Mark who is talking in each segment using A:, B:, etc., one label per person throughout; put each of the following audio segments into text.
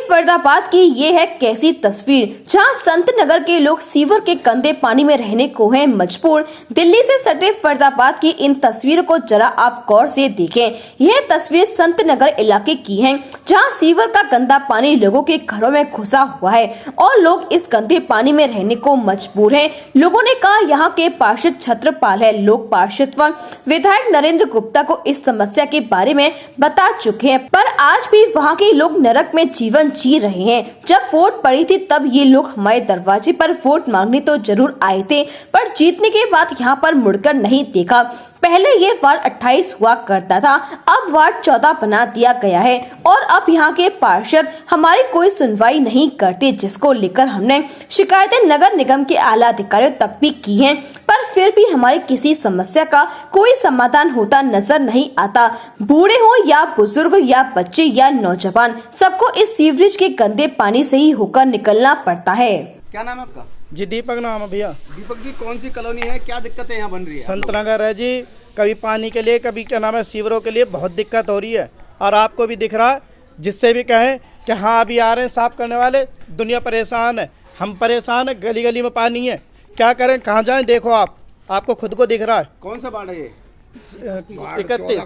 A: फरीदाबाद की ये है कैसी तस्वीर, जहां संत नगर के लोग सीवर के गंदे पानी में रहने को हैं मजबूर। दिल्ली से सटे फरीदाबाद की इन तस्वीरों को जरा आप गौर से देखें। यह तस्वीर संत नगर इलाके की है, जहां सीवर का गंदा पानी लोगों के घरों में घुसा हुआ है और लोग इस गंदे पानी में रहने को मजबूर हैं। लोगों ने कहा यहाँ के पार्षद छत्रपाल है, लोग पार्षद व विधायक नरेंद्र गुप्ता को इस समस्या के बारे में बता चुके हैं, पर आज भी वहाँ के लोग नरक में जीवन जी रहे हैं। जब वोट पड़ी थी तब ये लोग हमारे दरवाजे पर वोट मांगने तो जरूर आए थे, पर जीतने के बाद यहाँ पर मुड़कर नहीं देखा। पहले ये वार्ड 28 हुआ करता था, अब वार्ड 14 बना दिया गया है और अब यहाँ के पार्षद हमारी कोई सुनवाई नहीं करते, जिसको लेकर हमने शिकायतें नगर निगम के आला अधिकारियों तक भी की हैं, पर फिर भी हमारी किसी समस्या का कोई समाधान होता नजर नहीं आता। बूढ़े हो या बुजुर्ग या बच्चे या नौजवान, सबको इस सीवरेज के गंदे पानी से ही होकर निकलना पड़ता है।
B: क्या नाम है आपका?
C: जी दीपक नाम है भैया।
B: दीपक जी, कौन सी कॉलोनी है, क्या दिक्कतें यहाँ बन रही है?
C: संत नगर है जी। कभी पानी के लिए, कभी क्या नाम है सीवरों के लिए बहुत दिक्कत हो रही है, और आपको भी दिख रहा है। जिससे भी कहें कि हाँ अभी आ रहे हैं साफ करने वाले, दुनिया परेशान है, हम परेशान है, गली गली में पानी है, क्या करें, कहाँ जाएं? देखो आपको खुद को दिख रहा है।
B: कौन सा वार्ड है ये?
C: 31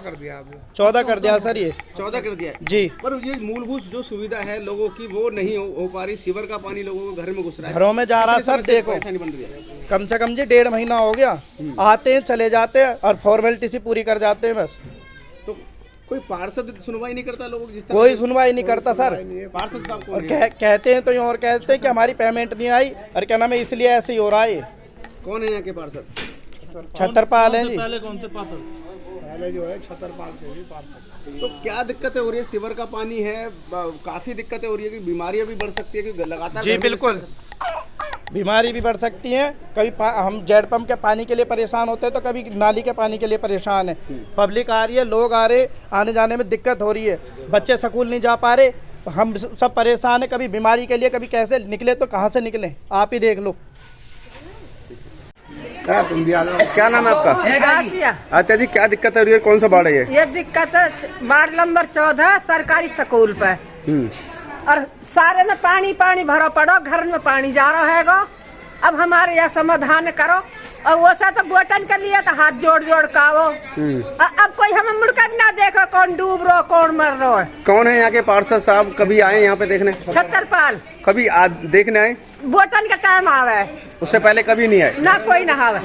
C: 14 कर दिया सर, ये
B: 14 कर दिया
C: जी।
B: पर ये मूलभूत जो सुविधा है लोगों की वो नहीं हो पा रही। सीवर का पानी लोगों के घर में घुस रहा है,
C: घरों में जा रहा है सर। देखो
B: परेशानी बन रही है।
C: कम से कम जी 1.5 महीना हो गया, आते हैं चले जाते हैं और फॉर्मेलिटी सी पूरी कर जाते हैं बस।
B: तो कोई पार्षद सुनवाई नहीं करता लोगों की? जिस तरह
C: कोई सुनवाई नहीं करता सर।
B: पार्षद साहब को
C: और कहते हैं तो और कहते हैं कि हमारी पेमेंट नहीं आई, और क्या नाम है इसलिए ऐसे ही हो रहा है।
B: कौन है यहाँ के पार्षद?
C: छत्रपाल है जी।
B: पहले जो है छत्रपाल से भी पार्षद। तो क्या दिक्कतें हो रही है? सीवर का पानी है, काफी दिक्कतें हो रही है कि बीमारियां भी बढ़ सकती है कि लगातार?
C: जी बिल्कुल, बीमारी भी बढ़ सकती हैं। कभी हम जेड पंप के पानी के लिए परेशान होते हैं, तो कभी नाली के पानी के लिए परेशान है। पब्लिक आ रही है, लोग आ रहे, आने जाने में दिक्कत हो रही है, बच्चे स्कूल नहीं जा पा रहे, हम सब परेशान है। कभी बीमारी के लिए, कभी कैसे निकले तो कहाँ से निकले, आप ही देख लो।
B: क्या नाम है आपका? आत्या जी, क्या दिक्कत हो रही है? कौन सा वार्ड है
D: ये दिक्कत है वार्ड नंबर 14 सरकारी स्कूल पे, और सारे में पानी पानी भरो पड़ो, घर में पानी जा रहा है गो। अब हमारे यहाँ समाधान करो, और वो सा तो बोटन कर लिया तो हाथ जोड़ जोड़ कावो। अब कोई हमें मुड़कर ना देख रहा, कौन डूब रहा कौन मर रहा है।
B: कौन है यहाँ के पार्षद साहब? कभी आए यहाँ पे देखने?
D: छत्रपाल।
B: कभी देखने आए?
D: बोटन का टाइम आवे,
B: उससे पहले कभी नहीं आए
D: ना कोई नहावे।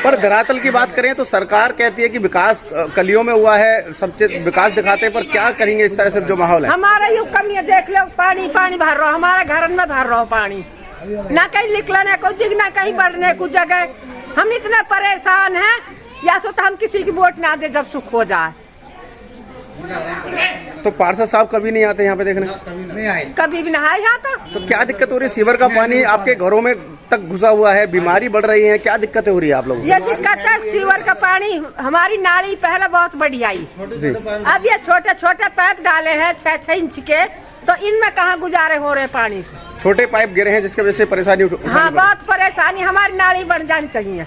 B: पर धरातल की बात करें तो सरकार कहती है कि विकास कलियों में हुआ है, सबसे विकास दिखाते हैं, पर क्या करेंगे इस तरह से जो माहौल है?
D: हमारे युग कमी देख लो, पानी पानी भर रहा, हमारे घर में भर रहा पानी, ना कहीं निकलने को जगह, ना कहीं बढ़ने को जगह। हम इतने परेशान हैं, या तो हम किसी की वोट ना दे जब सुख हो जाए।
B: तो पार्षद साहब कभी नहीं आते यहाँ पे देखने?
D: नहीं आए, कभी भी नहाए जाता।
B: तो क्या दिक्कत हो रही है? सीवर का पानी आपके घरों में तक घुसा हुआ है, बीमारी बढ़ रही है, क्या दिक्कतें हो रही है आप लोगों को?
D: ये दिक्कत है, सीवर का पानी, हमारी नाली पहले बहुत बड़ी आई, अब ये छोटे छोटे पाइप डाले हैं 6-6 इंच के, तो इनमें कहाँ गुजारे हो रहे पानी से।
B: छोटे पाइप गिरे हैं जिसकी वजह से परेशानी
D: हाँ, बहुत परेशानी। हमारी नाली बन जानी चाहिए।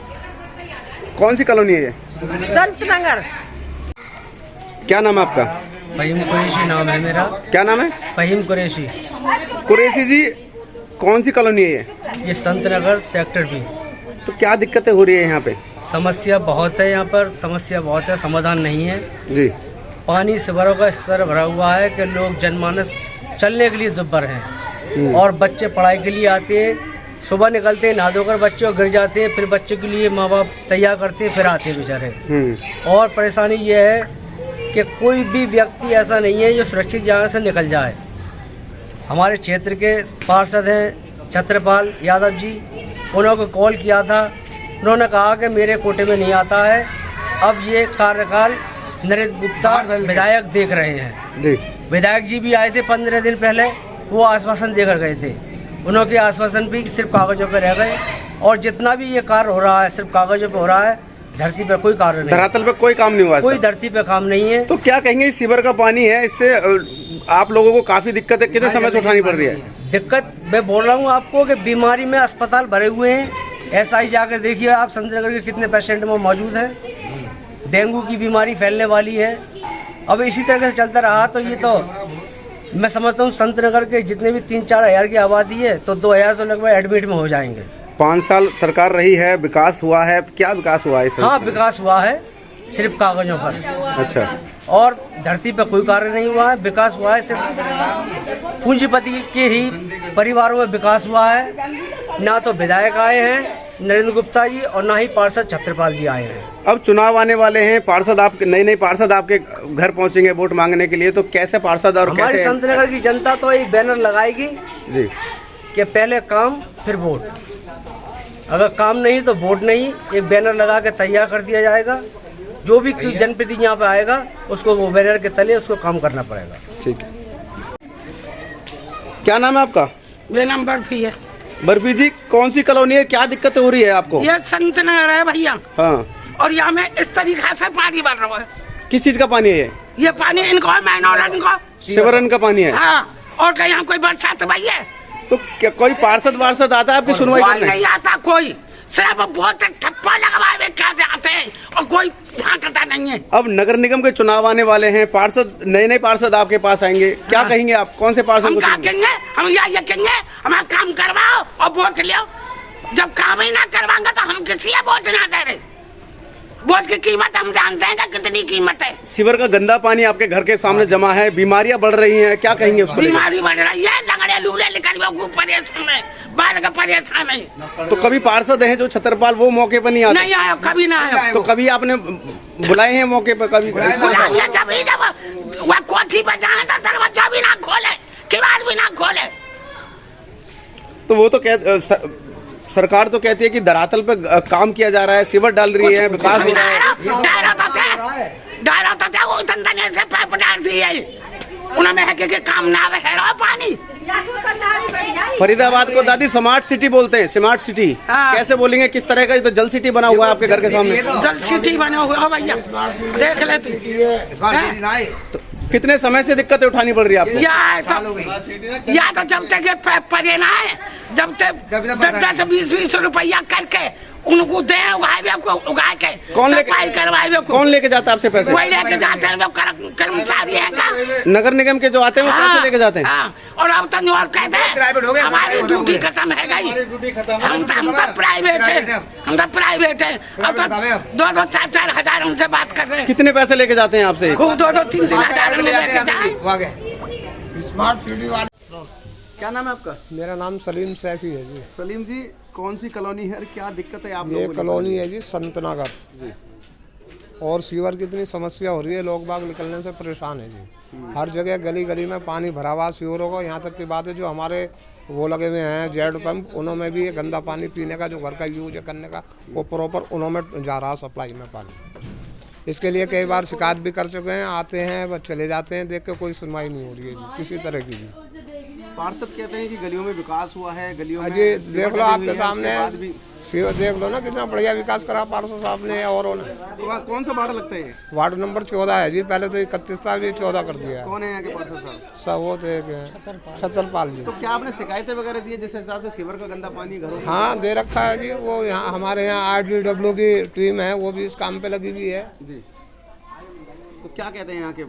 B: कौन सी कॉलोनी है ये?
D: संत नगर।
B: क्या नाम है आपका?
E: फहीम कुरैशी नाम है मेरा।
B: क्या नाम है?
E: फहीम कुरैशी।
B: कुरैशी जी, कौन सी कॉलोनी है ये?
E: ये संत नगर सेक्टर भी।
B: तो क्या दिक्कतें हो रही है यहाँ पे?
E: समस्या बहुत है यहाँ पर, समस्या बहुत है, समाधान नहीं है
B: जी।
E: पानी सीवरों का स्तर भरा हुआ है कि लोग जनमानस चलने के लिए दुर्भर हैं, और बच्चे पढ़ाई के लिए आते हैं, सुबह निकलते हैं, नहा धोकर बच्चे गिर जाते हैं, फिर बच्चे के लिए माँ बाप तैयार करते हैं, फिर आते हैं बेचारे। और परेशानी ये है कि कोई भी व्यक्ति ऐसा नहीं है जो सुरक्षित जगह से निकल जाए। हमारे क्षेत्र के पार्षद हैं छत्रपाल यादव जी, उन्होंने कॉल किया था, उन्होंने कहा कि मेरे कोटे में नहीं आता है। अब ये कार्यकाल नरेंद्र गुप्ता विधायक देख रहे हैं जी। विधायक जी भी आए थे 15 दिन पहले, वो आश्वासन देकर गए थे, उन्होंने आश्वासन भी सिर्फ कागजों पर रह गए, और जितना भी ये कार्य हो रहा है सिर्फ कागजों पर हो रहा है, धरती पे कोई कार्य नहीं,
B: धरातल पे कोई काम नहीं हुआ,
E: कोई धरती पे काम नहीं है।
B: तो क्या कहेंगे? सीवर का पानी है, इससे आप लोगों को काफी दिक्कत है, कितने समय से उठानी पड़ रही है?
E: दिक्कत मैं बोल रहा हूँ आपको कि बीमारी में अस्पताल भरे हुए हैं। ऐसा ही जाकर देखिए आप संत नगर के कितने पेशेंट में मौजूद हैं। डेंगू की बीमारी फैलने वाली है। अब इसी तरह से चलता रहा तो ये तो मैं समझता हूँ संत नगर के जितने भी 3-4 हज़ार की आबादी है तो 2,000 तो लगभग एडमिट में हो जाएंगे।
B: 5 साल सरकार रही है, विकास हुआ है, क्या विकास हुआ है इस
E: हाँ, विकास हुआ है सिर्फ कागजों पर।
B: अच्छा,
E: और धरती पर कोई कार्य नहीं हुआ है। विकास हुआ है सिर्फ पूंजीपति के ही परिवारों में विकास हुआ है। ना तो विधायक आए हैं नरेंद्र गुप्ता जी और ना ही पार्षद छत्रपाल जी आए हैं।
B: अब चुनाव आने वाले हैं, पार्षद आपके नए पार्षद आपके घर पहुंचेंगे वोट मांगने के लिए, तो कैसे पार्षद और
E: हमारी
B: कैसे
E: संत नगर की जनता तो एक बैनर लगाएगी
B: जी
E: कि पहले काम फिर वोट। अगर काम नहीं तो वोट नहीं, एक बैनर लगा के तैयार कर दिया जाएगा। जो भी जनप्रतिनिधि यहाँ पे आएगा उसको वो बैनर के तले उसको काम करना पड़ेगा।
B: ठीक है। क्या नाम है आपका?
F: मेरा नाम बर्फी है।
B: बर्फी जी, कौन सी कॉलोनी है, क्या दिक्कत हो रही है आपको?
F: ये संत नगर है भैया।
B: हाँ,
F: और यहाँ में इस तरीके से पानी बढ़ रहा है।
B: किस चीज का पानी है
F: ये पानी इनको है, मैनोरन को
B: शिवरन का पानी है।
F: हाँ, और क्या यहाँ कोई बरसात भैया?
B: तो क्या कोई पार्षद वार्षद आता है आपकी सुनवाई
F: कोई
B: करने?
F: नहीं आता, कोई सिर्फ वोट ठप्पा लगवाए हुए क्या से आते हैं और कोई भागता नहीं है।
B: अब नगर निगम के चुनाव आने वाले हैं, पार्षद नए पार्षद आपके पास आएंगे, क्या कहेंगे आप? कौन से पार्षद
F: हम
B: को
F: क्या
B: चुनेंगे?
F: कहेंगे? हम ये कहेंगे हमें काम करवाओ और वोट लो। जब काम ही ना करवाएंगे तो हम किसी को वोट ना दे रहे। वोट की कीमत हम जानते हैं कि कितनी कीमत है।
B: सीवर का गंदा पानी आपके घर के सामने जमा है, बीमारियां बढ़ रही हैं, क्या कहेंगे उसको?
F: बीमारी बढ़ रही है, लगड़े लूले निकल परेशान है, बाल का परेशान है।
B: तो कभी पार्षद हैं जो छतरपाल, वो मौके पर नहीं आते?
F: नहीं आया, कभी ना आया।
B: तो कभी आपने बुलाए हैं मौके पर? कभी
F: बुलाया जब ही जब वह कोठी पर जाने तो दरवाजा भी ना खोले, किवाड़ भी ना खोले।
B: तो वो तो सरकार तो कहती है कि धरातल पे काम किया जा रहा है, सीवर डाल रही है, विकास हो रहा है।
F: डाला तो वो तंदने से पाइप डाल दिए, उन्होंने है कि काम ना है पानी।
B: फरीदाबाद को दादी स्मार्ट सिटी बोलते हैं, स्मार्ट सिटी।
F: हाँ।
B: कैसे बोलेंगे, किस तरह का? ये तो जल सिटी बना हुआ है आपके घर के सामने।
F: जल सिटी बना हुआ है भैया, देख ले तू।
B: कितने समय से दिक्कतें उठानी पड़ रही है आपको?
F: या तो जब तक परे ना है, जब तक 10-20 रुपया करके उनको दे उगा के
B: कौन लेके जाता है आपसे पैसे?
F: वही लेके जाते हैं जो कर्मचारी है का।
B: नगर निगम के जो आते हैं वो पैसे लेके जाते हैं।
F: हाँ, और अब तो और कहते हैं हमारी ड्यूटी खत्म है गई, हम तो प्राइवेट है, हम तो प्राइवेट है। अब तो 2-4 हजार हमसे बात कर रहे हैं।
B: कितने पैसे लेके जाते हैं आपसे?
F: खूब 2-3 हजार लेके जाए।
B: क्या नाम है आपका?
G: मेरा नाम सलीम सैफी है जी।
B: सलीम जी, कौन सी कॉलोनी है, क्या दिक्कत है आप
G: ये
B: लोगों को?
G: कॉलोनी है जी संत नगर
B: जी।
G: और सीवर की इतनी समस्या हो रही है, लोग बाग निकलने से परेशान है जी। हर जगह गली गली में पानी भरा हुआ सीवरों को। यहाँ तक की बात है जो हमारे वो लगे हुए हैं जेड पंप, उन्होंने भी ये गंदा पानी पीने का जो घर का यूज है करने का वो प्रॉपर उन्होंने जा रहा सप्लाई में पानी। इसके लिए कई बार शिकायत भी कर चुके हैं, आते हैं बस चले जाते हैं, देख के कोई सुनवाई नहीं हो रही है जी किसी तरह की भी।
B: पार्षद कहते हैं कि गलियों में विकास हुआ है, गलियों में
G: अजय देख लो आपके सामने,
B: उसके बाद भी
G: सीवर देख लो ना कितना बढ़िया विकास करा पार्षद साहब ने। और
B: कौन सा वार्ड लगता है?
G: वार्ड नंबर 14 है जी, पहले तो 31 था, अभी 14 कर दिया है।
B: कौन है यहाँ के पार्षद साहब?
G: सब वो थे छतरपाल जी।
B: तो क्या आपने शिकायतें वगैरह दी है जिस हिसाब से सीवर का गंदा पानी घरों?
G: हाँ दे रखा है जी, वो यहाँ हमारे यहाँ RDW की टीम है, वो भी इस काम पे लगी हुई है
B: जी। तो क्या कहते हैं यहाँ के?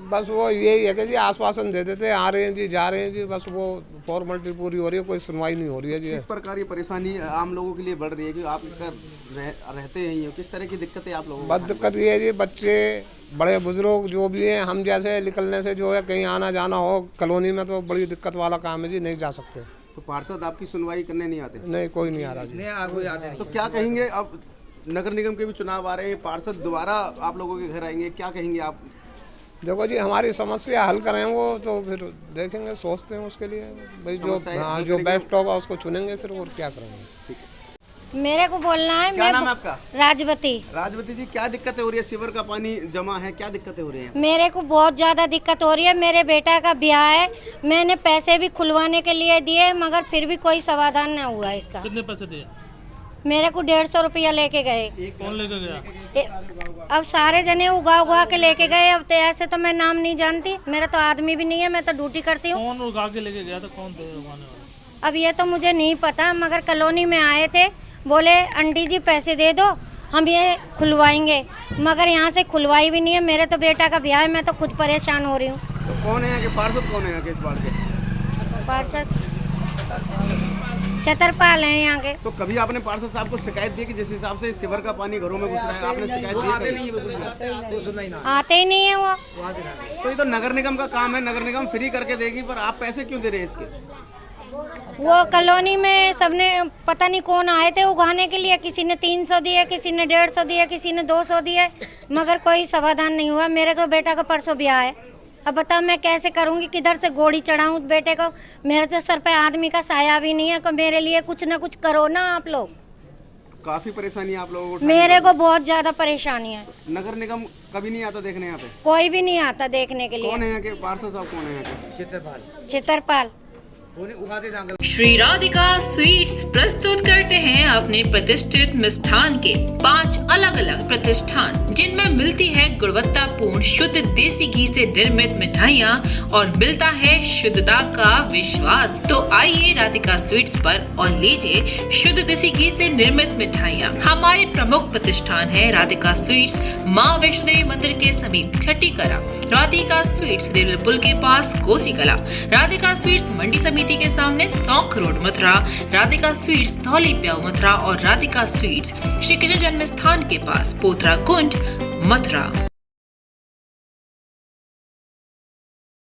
G: बस वो यही है कि जी आश्वासन दे देते हैं, आ रहे हैं जी जा रहे हैं जी, बस वो फॉर्मेलिटी पूरी हो रही है, कोई सुनवाई नहीं हो रही है जी।
B: किस प्रकार की परेशानी आम लोगों के लिए बढ़ रही है कि आप रहते हैं, किस तरह की दिक्कतें आप लोगों को?
G: बस दिक्कत ये है जी, बच्चे बड़े बुजुर्ग जो भी हैं, हम जैसे निकलने से जो है कहीं आना जाना हो कॉलोनी में तो बड़ी दिक्कत वाला काम है जी, नहीं जा सकते।
B: तो पार्षद आपकी सुनवाई करने नहीं आते?
G: नहीं, कोई नहीं आ रहा जी।
B: तो क्या कहेंगे? अब नगर निगम के भी चुनाव आ रहे हैं, पार्षद दोबारा आप लोगों के घर आएंगे, क्या कहेंगे आप?
G: देखो जी, हमारी समस्या हल करें वो तो फिर देखेंगे, सोचते हैं उसके लिए भाई जो जो बेस्ट होगा उसको चुनेंगे फिर और क्या करेंगे।
H: मेरे को बोलना है।
B: क्या नाम है आपका?
H: राजवती।
B: राजवती जी, क्या दिक्कतें हो रही है? सीवर का पानी जमा है, क्या दिक्कतें हो रही है?
H: मेरे को बहुत ज़्यादा दिक्कत हो रही है। मेरे बेटा का ब्याह है, मैंने पैसे भी खुलवाने के लिए दिए मगर फिर भी कोई समाधान न हुआ इसका।
I: कितने पैसे दिए?
H: मेरे को 150 रुपया लेके गए।
I: कौन लेके गया?
H: अब सारे जने उगा के लेके गए। अब तो ऐसे तो मैं नाम नहीं जानती, मेरा तो आदमी भी नहीं है, मैं तो ड्यूटी करती हूँ।
I: कौन उगा के लेके गया था? कौन थे उगाने वाले?
H: अब ये तो मुझे नहीं पता, मगर कॉलोनी में आए थे, बोले आंटी जी पैसे दे दो हम ये खुलवाएंगे, मगर यहाँ से खुलवाई भी नहीं है। मेरे तो बेटा का ब्याह है, मैं तो खुद परेशान हो रही हूँ।
B: तो कौन है यहाँ के पार्षद, कौन है यहाँ के इस बार के?
H: पार्षद छतरपाल है यहाँ के।
B: तो कभी आपने पार्षद साहब को शिकायत दी कि जिस हिसाब से सीवर का पानी घरों में घुस रहा है, आपने शिकायत दी?
H: आते ही नहीं है वो।
B: तो ये तो नगर निगम का काम है, नगर निगम फ्री करके देगी, पर आप पैसे क्यों दे रहे हैं इसके?
H: वो कॉलोनी में सबने पता नहीं कौन आए थे उगाने के लिए, किसी ने 300 दिए, किसी ने 150 दिए, किसी ने 200 दिए, मगर कोई समाधान नहीं हुआ। मेरे को बेटा का परसों ब्याह है, अब बताओ मैं कैसे करूंगी, किधर से गोड़ी चढ़ाऊं बेटे को? मेरे तो सर पे आदमी का साया भी नहीं है, तो मेरे लिए कुछ ना कुछ करो ना आप लोग।
B: काफी परेशानी आप लोगों को?
H: मेरे को बहुत ज्यादा परेशानी है।
B: नगर निगम कभी नहीं आता देखने यहाँ पे?
H: कोई भी नहीं आता देखने के लिए।
B: कौन है यहाँ के पार्षद साहब, कौन है यहाँ के?
H: चित्रपाल।
J: श्री राधिका स्वीट्स प्रस्तुत करते हैं अपने प्रतिष्ठित मिष्ठान के 5 अलग अलग प्रतिष्ठान, जिनमें मिलती है गुणवत्तापूर्ण शुद्ध देसी घी से निर्मित मिठाइयाँ और मिलता है शुद्धता का विश्वास। तो आइए राधिका स्वीट्स पर और लीजिए शुद्ध देसी घी से निर्मित मिठाइयाँ। हमारे प्रमुख प्रतिष्ठान है राधिका स्वीट्स, माँ वैष्णो देवी मंदिर के समीप छठी कला, राधिका स्वीट्स रेलवे पुल के पास कोसी कला, राधिका स्वीट्स मंडी समिति के सामने सौंख रोड मथुरा, राधिका स्वीट्स धौली प्याऊ मथुरा और राधिका स्वीट्स श्री कृष्ण जन्म स्थान के पास पोथरा कुंड मथुरा।